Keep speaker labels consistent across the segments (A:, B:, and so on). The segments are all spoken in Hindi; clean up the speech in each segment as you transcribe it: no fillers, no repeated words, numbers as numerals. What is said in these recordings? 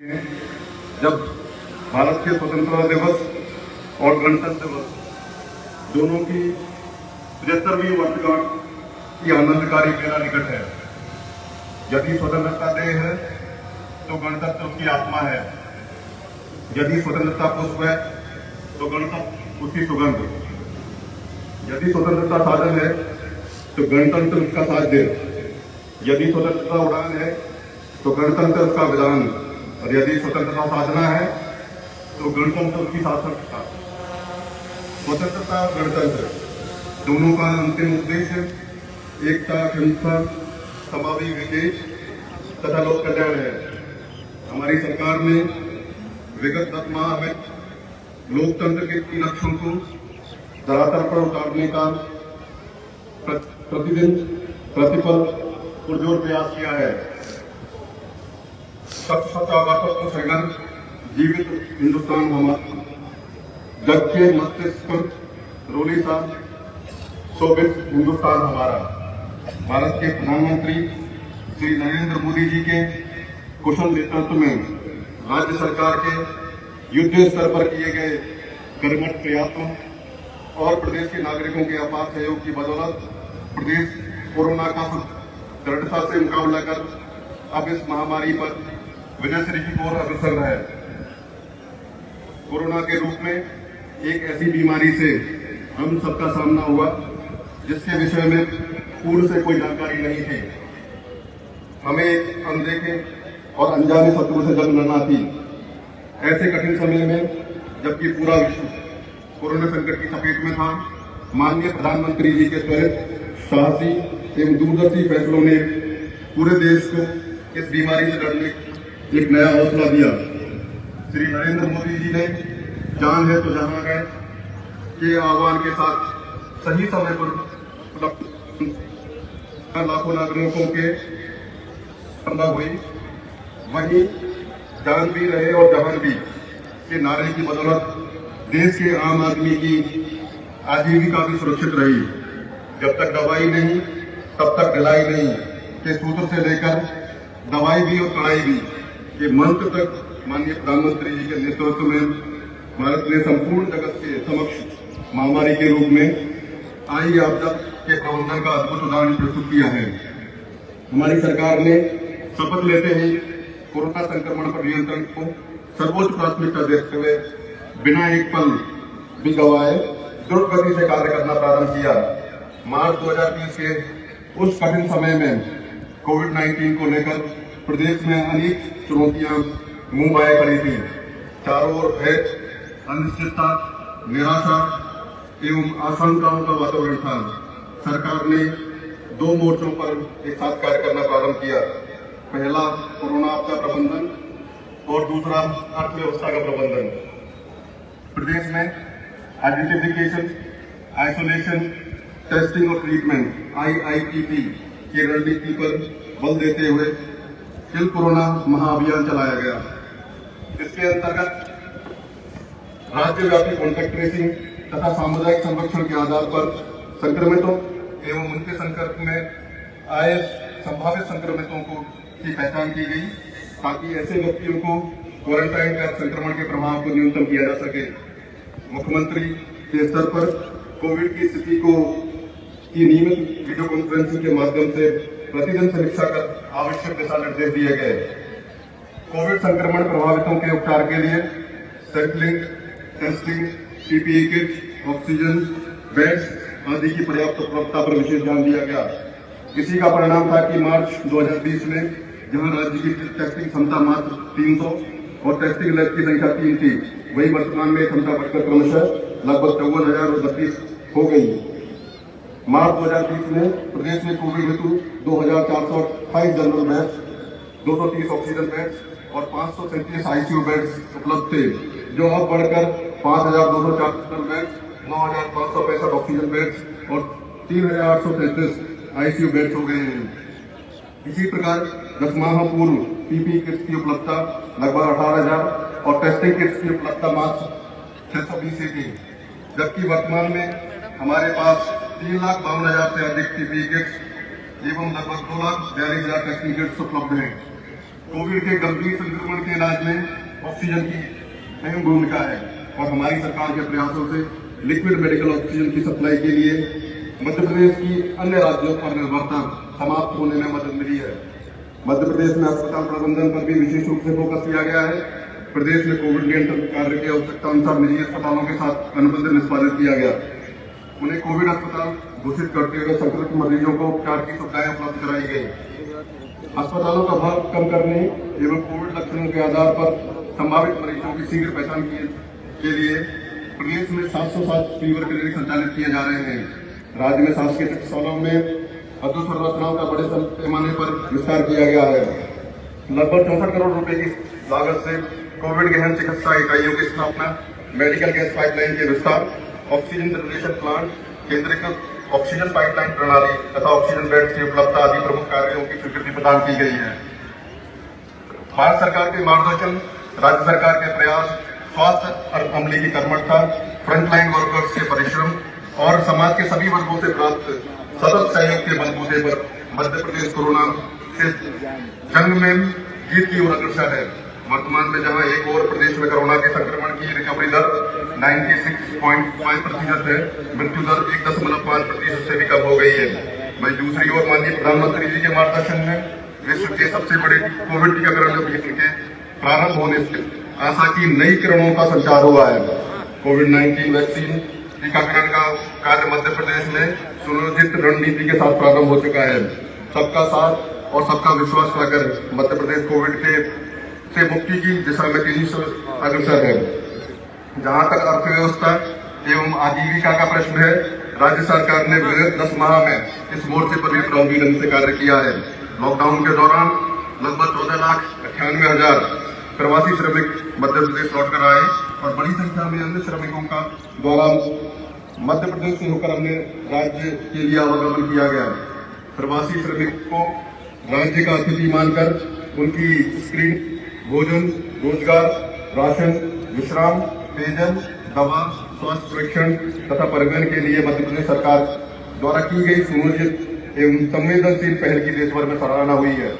A: जब भारत के स्वतंत्रता दिवस और गणतंत्र दिवस दोनों की 75वीं वर्षगांठ की आनंदकारी मेला निकट है। यदि स्वतंत्रता देह है तो गणतंत्र उसकी आत्मा है, यदि स्वतंत्रता पुष्प है तो गणतंत्र उसकी सुगंध, यदि स्वतंत्रता साधन है तो गणतंत्र उसका साध्य, यदि स्वतंत्रता उड़ान है तो गणतंत्र उसका विधान, और यदि स्वतंत्रता साधना है तो गणतंत्र उसकी सार्थकता। स्वतंत्रता और गणतंत्र दोनों का अंतिम उद्देश्य एकता, अहिंसा, समावेशी विकास तथा लोक कल्याण है। हमारी सरकार ने विगत 10 माह में लोकतंत्र के 3 अक्षरों को धरातल पर उतारने का प्रतिदिन प्रतिपल पुरजोर प्रयास किया है। सत्य संगठन जीवित हिंदुस्तान हमारा, जग के मस्तिष्क पर रोली सा शोभित हिंदुस्तान हमारा। भारत के प्रधानमंत्री श्री नरेंद्र मोदी जी के कुशल नेतृत्व में राज्य सरकार के युद्ध स्तर पर किए गए कर्मठ प्रयासों और प्रदेश के नागरिकों के अपार सहयोग की बदौलत प्रदेश कोरोना का दृढ़ता से मुकाबला कर अब इस महामारी पर विजयश्री की ओर अग्रसर है। कोरोना के रूप में एक ऐसी बीमारी से हम सबका सामना हुआ जिसके विषय में पूर्व से कोई जानकारी नहीं थी। हमें एक अनदेखे और अनजाने शत्रु से जंग लड़ना थी। ऐसे कठिन समय में जबकि पूरा विश्व कोरोना संकट की चपेट में था, माननीय प्रधानमंत्री जी के त्वरित, साहसी एवं दूरदर्शी फैसलों ने पूरे देश को इस बीमारी से लड़ने एक नया हौसला दिया। श्री नरेंद्र मोदी जी ने जान है तो जहां है के आह्वान के साथ सही समय पर लाखों नागरिकों के संभव हुई, वहीं जान भी रहे और जहान भी के नारे की बदौलत देश के आम आदमी की आजीविका भी सुरक्षित रही। जब तक दवाई नहीं तब तक ढिलाई नहीं के सूत्र से लेकर दवाई भी और कड़ाई भी के मंत्र तक माननीय प्रधानमंत्री जी के नेतृत्व में भारत ने संपूर्ण जगत के समक्ष महामारी के रूप में आई आपदा के प्रबंधन का अद्भुत उदाहरण प्रस्तुत किया है। हमारी सरकार ने शपथ लेते ही कोरोना संक्रमण पर नियंत्रण को सर्वोच्च प्राथमिकता देते हुए बिना एक पल भी गंवाए द्रुत गति से कार्य करना प्रारंभ किया। मार्च 2020 के उस कठिन समय में कोविड-19 को लेकर प्रदेश में अनेक चुनौतियां मुंह बाए खड़ी थी। चारों ओर भय, अनिश्चितता, निराशा एवं आशंकाओं का वातावरण था। सरकार ने 2 मोर्चों पर एक साथ कार्य करना प्रारंभ किया। पहला कोरोना आपदा प्रबंधन और दूसरा अर्थव्यवस्था का प्रबंधन। प्रदेश में आइडेंटिफिकेशन, आइसोलेशन, टेस्टिंग और ट्रीटमेंट IITT की रणनीति पर बल देते हुए किल कोरोना महाअभियान चलाया गया। इसके अंतर्गत राज्यव्यापी कॉन्टैक्ट ट्रेसिंग तथा सामुदायिक संरक्षण के आधार पर संक्रमितों एवं उनके संपर्क में आए संभावित संक्रमितों की पहचान की गई, ताकि ऐसे व्यक्तियों को क्वारंटाइन कर संक्रमण के प्रभाव को न्यूनतम किया जा सके। मुख्यमंत्री के स्तर पर कोविड की स्थिति की नियमित वीडियो कॉन्फ्रेंसिंग के माध्यम से प्रतिदिन समीक्षा कर आवश्यक दिशा निर्देश दिए गए। कोविड संक्रमण प्रभावितों के उपचार के लिए sampling, testing, PPE kit, oxygen, beds आदि की पर्याप्त उपलब्धता पर विशेष ध्यान दिया गया। इसी का परिणाम था कि मार्च 2020 में जहां राज्य की टेस्टिंग क्षमता मात्र 300 और टेस्टिंग लैब की संख्या 3 थी, वही वर्तमान में क्षमता बढ़कर क्रमशः लगभग 54,032 हो गई। मार्च 2020 में प्रदेश में कोविड हेतु 2,428 जनरल बेड्स, 230 ऑक्सीजन बेड्स और 537 ICU बेड्स उपलब्ध थे, जो अब बढ़कर 5,204 जनरल बेड्स, 9,565 ऑक्सीजन बेड्स और 3,833 ICU बेड्स हो गए हैं। इसी प्रकार 10 माह पूर्व PPE किट्स की उपलब्धता लगभग 18,000 और टेस्टिंग किट्स की उपलब्धता मात्र 620 ही थी, जबकि वर्तमान में हमारे पास 3,52,000 से अधिक PPE किट्स एवं लगभग 2,42,000 टेस्टिंग किट्स उपलब्ध हैं। कोविड के गंभीर संक्रमण के इलाज में ऑक्सीजन की अहम भूमिका है और हमारी सरकार के प्रयासों से लिक्विड मेडिकल ऑक्सीजन की सप्लाई के लिए मध्य प्रदेश की अन्य राज्यों पर निर्भरता समाप्त होने में मदद मिली है। मध्य प्रदेश में अस्पताल प्रबंधन पर भी विशेष रूप से फोकस किया गया है। प्रदेश में कोविड नियंत्रण कार्य की आवश्यकता अनुसार निजी अस्पतालों के साथ अनुबंध निष्पादित किया गया। उन्हें कोविड अस्पताल घोषित करते हुए संक्रमित मरीजों को उपचार की सुविधाएं उपलब्ध कराई गई। अस्पतालों का भार कम करने एवं कोविड लक्षणों के आधार पर संभावित मरीजों की शीघ्र पहचान के लिए प्रदेश में 707 फीवर क्लिनिक संचालित किए जा रहे हैं। राज्य में शासकीय चिकित्सालयों में अधोसंरचनाओं का बड़े पैमाने पर विस्तार किया गया है। लगभग 64 करोड़ रुपए की लागत से कोविड गहन चिकित्सा इकाइयों की स्थापना, मेडिकल गैस पाइपलाइन के विस्तार, ऑक्सीजन जनरेशन प्लांट, केंद्रीकृत ऑक्सीजन पाइपलाइन प्रणाली तथा ऑक्सीजन बेड्स की उपलब्धता आदि प्रमुख कार्यों की स्वीकृति प्रदान की गई है। भारत सरकार के मार्गदर्शन, राज्य सरकार के प्रयास, स्वास्थ्य अमले की कर्मठता, फ्रंटलाइन वर्कर्स के परिश्रम और समाज के सभी वर्गों से प्राप्त सतत सहयोग के बलबूते पर मध्य प्रदेश कोरोना से जंग में जीत की ओर अग्रसर है। वर्तमान में जहां एक और प्रदेश में कोरोना के संक्रमण की रिकवरी दर 96.5% है, मृत्यु दर 1.5% से भी कम हो गई है। वहीं दूसरी ओर माननीय प्रधानमंत्री जी के मार्गदर्शन में विश्व के सबसे बड़े कोविड टीकाकरण अभियान के प्रारंभ होने से आशा की नई किरणों का संचार हुआ है। कोविड-19 वैक्सीन टीकाकरण का कार्य मध्य प्रदेश में सुनियोजित रणनीति के साथ प्रारंभ हो चुका है। सबका साथ और सबका विश्वास पाकर मध्य प्रदेश कोविड से मुक्ति की दिशा में तेजी से अग्रसर है। जहां तक अर्थव्यवस्था एवं आजीविका का प्रश्न है, राज्य सरकार ने विगत 10 माह में इस मोर्चे पर भी प्रभावी ढंग से कार्य किया है। लॉकडाउन के दौरान लगभग 14,98,000 प्रवासी श्रमिक मध्य प्रदेश लौट कर आए और बड़ी संख्या में अन्य श्रमिकों का द्वारा मध्य प्रदेश से होकर अन्य राज्य के लिए आवागमन किया गया। प्रवासी श्रमिक को राज्य का अतिथि मानकर उनकी स्क्रीन, भोजन, रोजगार, राशन, विश्राम, पेयजल, दवा, स्वास्थ्य परीक्षण तथा परिवहन के लिए मध्य प्रदेश सरकार द्वारा की गई सुनियोजित एवं संवेदनशील पहल की देश भर में सराहना हुई है।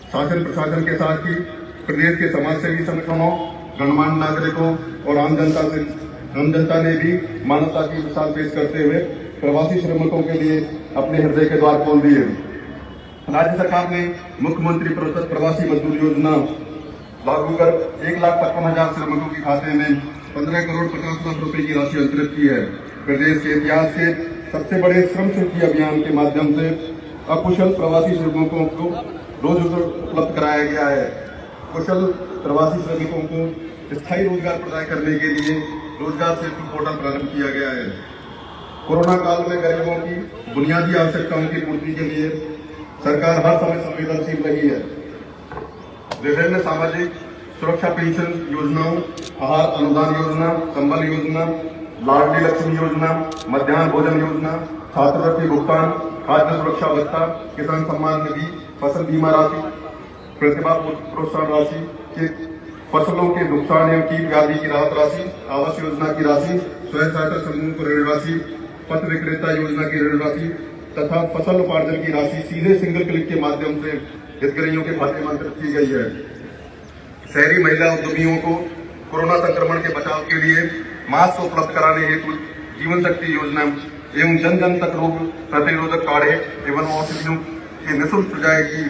A: शासन प्रशासन के साथ ही प्रदेश के समाजसेवी संगठनों, गणमान्य नागरिकों और आम जनता ने भी मानवता की मिसाल पेश करते हुए प्रवासी श्रमिकों के लिए अपने हृदय के द्वार खोल दिए। राज्य सरकार ने मुख्यमंत्री प्रवासी मजदूर योजना लागू कर 1,55,000 श्रमिकों के खाते में 15 करोड़ 50 लाख रुपए की राशि अंतरित की है। प्रदेश के इतिहास के सबसे बड़े श्रम शक्ति अभियान के माध्यम से अकुशल प्रवासी श्रमिकों को रोजगार उपलब्ध कराया गया है। कुशल प्रवासी श्रमिकों को स्थायी रोजगार प्रदान करने के लिए रोजगार सेतु पोर्टल प्रारंभ किया गया है। कोरोना काल में गरीबों की बुनियादी आवश्यकताओं की पूर्ति के लिए सरकार हर समय संवेदनशील रही है। विभिन्न सामाजिक सुरक्षा पेंशन योजनाओं, आहार अनुदान योजना, संबल योजना, लाडली लक्ष्मी योजना, मध्याह्न भोजन योजना, छात्रवृत्ति भुगतान, खाद्य सुरक्षा भत्ता, किसान सम्मान निधि, फसल बीमा राशि, प्रतिभा प्रोत्साहन राशि, फसलों के नुकसान एवं कीट व्याधि की राहत राशि, आवास योजना की राशि, स्वयं सहायता समूह को ऋण राशि, पथ विक्रेता योजना की ऋण राशि तथा फसल उपार्जन की राशि सीधे सिंगल क्लिक के माध्यम से हितग्राहियों के खाते में अंतरित की गई है। शहरी महिला उद्यमियों को कोरोना संक्रमण के बचाव के लिए मास्क उपलब्ध कराने हेतु जीवन शक्ति योजना एवं जन जन तक रोग प्रतिरोधक काढ़े एवं औषधियों के निःशुल्क सुझाए की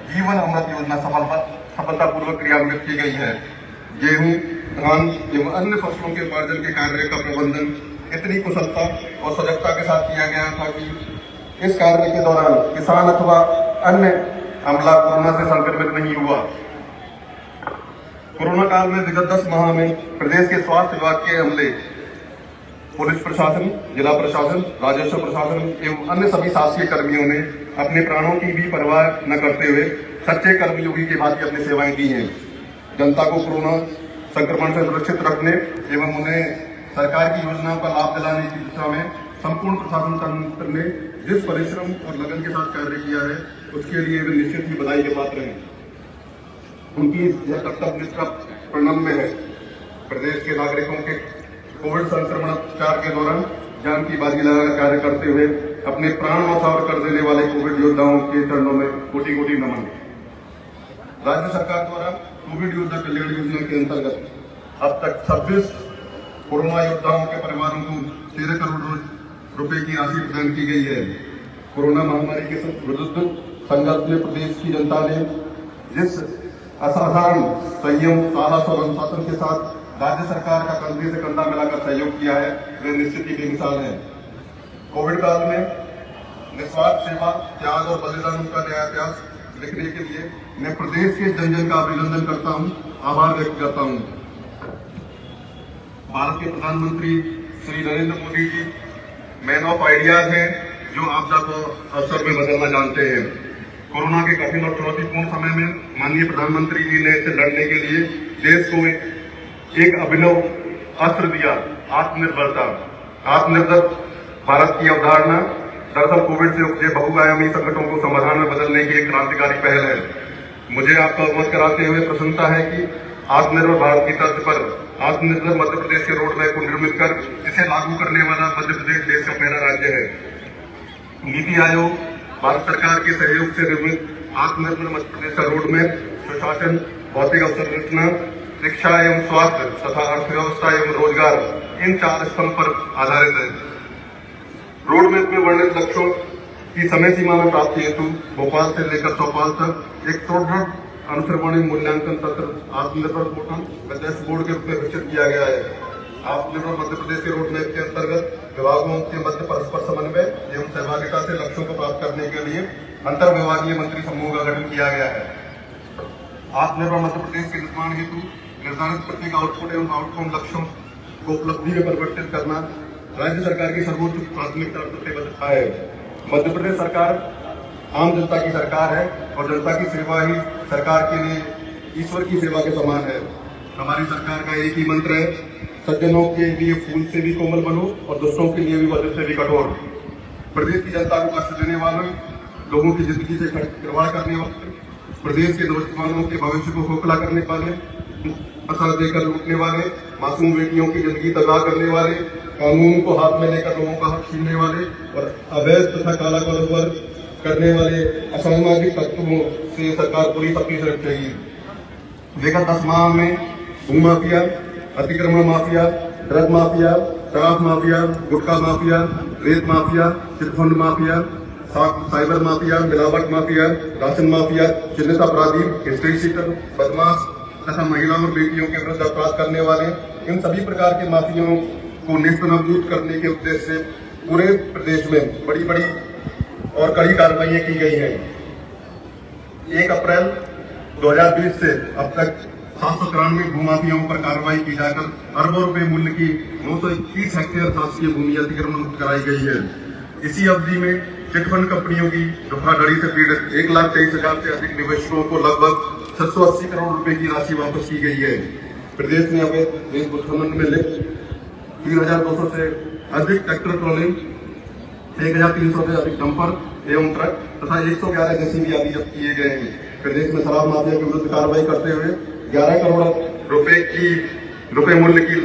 A: जीवन अमृत योजना सफलतापूर्वक क्रियान्वित की गई है। गेहूं, धान एवं अन्य फसलों के उपार्जन के कार्य का प्रबंधन इतनी कुशलता और सजगता के साथ किया गया था कि इस कार्य के दौरान किसान अथवा अन्य अमला कोरोना से संक्रमित नहीं हुआ। कोरोना काल में विगत 10 माह में प्रदेश के स्वास्थ्य विभाग के अमले, पुलिस प्रशासन, जिला प्रशासन, राजस्व प्रशासन एवं अन्य सभी शासकीय कर्मियों ने अपने प्राणों की भी परवाह न करते हुए सच्चे कर्मयोगी की भांति अपनी सेवाएं दी हैं। जनता को कोरोना संक्रमण से सुरक्षित रखने एवं उन्हें सरकार की योजनाओं का लाभ दिलाने की दिशा में संपूर्ण प्रशासन तंत्र ने जिस परिश्रम और लगन के साथ कार्य किया है उसके लिए वे निश्चित ही बधाई के पात्र हैं। उनकी यह कर्तव्य निष्ठा प्रणम्य है। प्रदेश के नागरिकों के कोविड संक्रमण उपचार के दौरान जान की बाजी लगाकर कार्य करते हुए अपने प्राण न्यौछावर कर देने वाले कोविड योद्धाओं के चरणों में कोटि कोटि नमन। राज्य सरकार द्वारा कोविड योद्धा कल्याण योजना के अंतर्गत अब तक 26 कोरोना योद्धाओं के परिवारों को 13 करोड़ रुपए की राशि प्रदान की गई है। कोरोना महामारी के विरुद्ध संघर्ष में प्रदेश की जनता ने जिस असाधारण संयम, साहस और अनुशासन के साथ राज्य सरकार का कंधे से कंधा मिलाकर सहयोग किया है, वे निश्चित ही बेमिसाल है। कोविड काल में निस्वार्थ सेवा, त्याग और बलिदान का नया इतिहास लिखने के लिए मैं प्रदेश के जन जन का अभिनंदन करता हूं, आभार व्यक्त करता हूं। भारत के प्रधानमंत्री Shri Narendra Modi ji man of ideas हैं, जो आपदा को अवसर में बदलना जानते हैं। कोरोना के कठिन और चुनौतीपूर्ण समय में माननीय प्रधानमंत्री जी ने इससे लड़ने के लिए देश को एक अभिनव अस्त्र दिया, आत्मनिर्भरता। आत्मनिर्भर भारत की अवधारणा दरअसल कोविड से उपजे बहुआयामी संकटों को समाधान में बदलने की एक क्रांतिकारी पहल है। मुझे आपको अवगत कराते हुए प्रसन्नता है कि आत्मनिर्भर भारत की तर्ज पर आत्मनिर्भर मध्य प्रदेश के रोड मैप को निर्मित कर इसे लागू करने वाला मध्य प्रदेश देश का पहला राज्य है। नीति आयोग भारत सरकार के सहयोग से निर्मित आत्मनिर्भर मध्य प्रदेश का रोड मैप सुशासन, भौतिक अवसंरचना, शिक्षा एवं स्वास्थ्य तथा अर्थव्यवस्था एवं रोजगार, इन 4 स्तंभ पर आधारित है। रोड मैप में वर्णित लक्ष्यों की समय सीमा में प्राप्ति हेतु भोपाल से लेकर चौपाल तक एक सुदृढ़ अनुश्रवणी मूल्यांकन तंत्र आत्मनिर्भर पोर्टल व डैशबोर्ड के रूप में विकसित किया गया है। आत्मनिर्भर मध्य प्रदेश के रोड मैप के अंतर्गत विभागों के मध्य परस्पर समन्वय एवं सहभागिता से लक्ष्यों को प्राप्त करने के लिए अंतर विभागीय मंत्री समूह का गठन किया गया है। आत्मनिर्भर मध्य प्रदेश के निर्माण हेतु निर्धारित प्रत्येक आउटपुट एवं आउटकम लक्ष्यों को उपलब्धि में परिवर्तित करना राज्य सरकार की सर्वोच्च प्राथमिकता प्रतिबद्धता है। मध्य प्रदेश सरकार आम जनता की सरकार है और जनता की सेवा ही सरकार के लिए ईश्वर की सेवा के समान है। हमारी सरकार का एक ही मंत्र है, सज्जनों के लिए फूल से भी कोमल बनो और दुष्टों के लिए भी वज्र से भी कठोर। प्रदेश की जनता को कष्ट देने वालों, लोगों की जिंदगी से खिलवाड़ करने वाले, प्रदेश के नौजवानों के भविष्य को खोखला करने वाले, असर देकर लूटने वाले, मासूम बेटियों की जिंदगी तबाह करने वाले, कानून को हाथ में लेकर लोगों का हक छीनने वाले और अवैध तथा काला कारोबार करने वाले असामाजिक तत्वों से सरकार पूरी सख्ती से रखेगी। विगत 10 माह में भूमाफिया, अतिक्रमण माफिया, ड्रग माफिया, शराब माफिया, गुटखा माफिया, रेत mafia, chit fund mafia, cyber mafia, मिलावट माफिया, राशन माफिया, चिन्हित अपराधी, हिस्ट्री सीटर, बदमाश तथा महिलाओं और बेटियों के विरुद्ध अपराध करने वाले, इन सभी प्रकार के माफियाओं को नेस्तनाबूद करने के उद्देश्य से पूरे प्रदेश में बड़ी बड़ी और कड़ी कार्रवाई की गई है। 1 अप्रैल 2020 से अब तक 793 भूमाफियाओं पर कार्रवाई की जाकर अरबों रुपए मूल्य की 921 हेक्टेयर शासकीय भूमि अतिक्रमण कराई गई है। इसी अवधि में चिटफंड कंपनियों की धोखाधड़ी से पीड़ित 1,23,000 से अधिक निवेशकों को लगभग 680 करोड़ रुपए की राशि वापस की गई है। प्रदेश में अवैध रेत उत्खनन में लिप्त 3,200 से अधिक ट्रैक्टर ट्रॉली, 1,300 से अधिक डंपर एवं ट्रक तथा 111 जेसीबी आदि जब्त किए गए हैं। प्रदेश में शराब माफिया के विरुद्ध कार्रवाई करते हुए 11 करोड़ रुपए मूल्य की